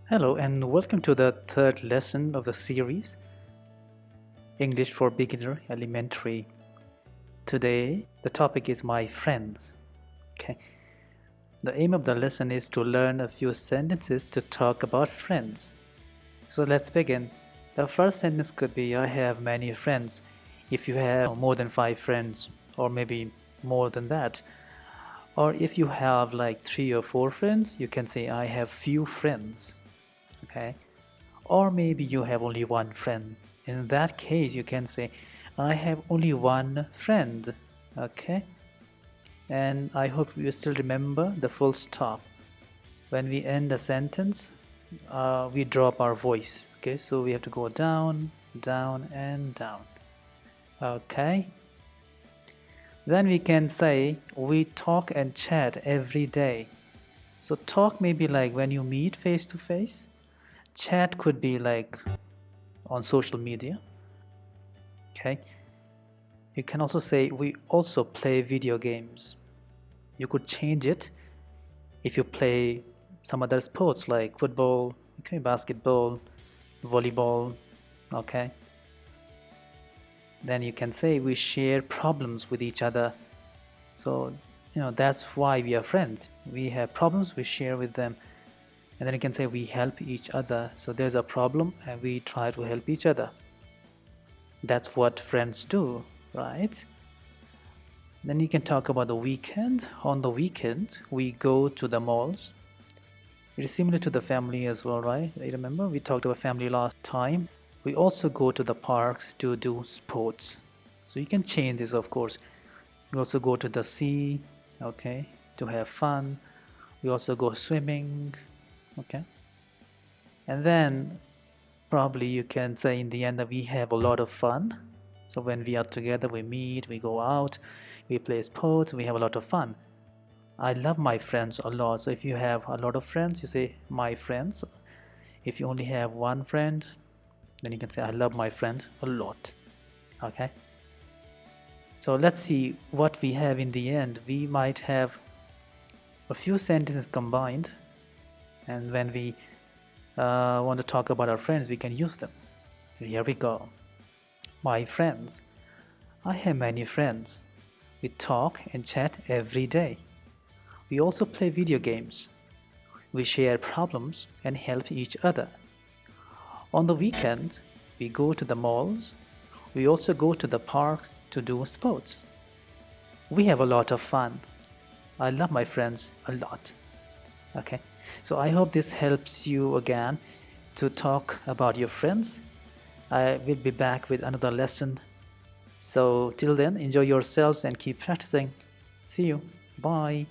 Hello, and welcome to the third lesson of the series English for Beginner Elementary. Today, the topic is my friends. Okay. The aim of the lesson is to learn a few sentences to talk about friends. So let's begin. The first sentence could be I have many friends. If you have more than 5 friends, or maybe more than that, or if you have like 3 or 4 friends, you can say I have few friends. Okay. Or maybe you have only one friend. In that case, you can say, I have only one friend. Okay? And I hope you still remember the full stop. When we end a sentence, we drop our voice. Okay? So we have to go down, down, and down. Okay? Then we can say, we talk and chat every day. So talk may be like when you meet face to face. Chat could be like on social media. Okay? You can also say we also play video games. You could change it if you play some other sports like football, okay, basketball, volleyball, okay. Then you can say we share problems with each other. So, that's why we are friends. We have problems, we share with them. And then you can say we help each other. So there's a problem and we try to help each other. That's what friends do, right? Then you can talk about the weekend. On the weekend, we go to the malls. It is similar to the family as well, right? You remember we talked about family last time. We also go to the parks to do sports. So you can change this, of course. We also go to the sea, okay, to have fun. We also go swimming, okay. And then probably you can say in the end that we have a lot of fun. So when we are together, we meet, we go out, we play sports, we have a lot of fun. I love my friends a lot. So if you have a lot of friends, you say my friends. If you only have one friend, then you can say I love my friend a lot. Okay. So let's see what we have in the end. We might have a few sentences combined, and when we want to talk about our friends, we can use them. So here we go. My friends. I have many friends. We talk and chat every day. We also play video games. We share problems and help each other. On the weekend, we go to the malls. We also go to the parks to do sports. We have a lot of fun. I love my friends a lot. Okay, so I hope this helps you again to talk about your friends. I will be back with another lesson. So till then, enjoy yourselves and keep practicing. See you. Bye.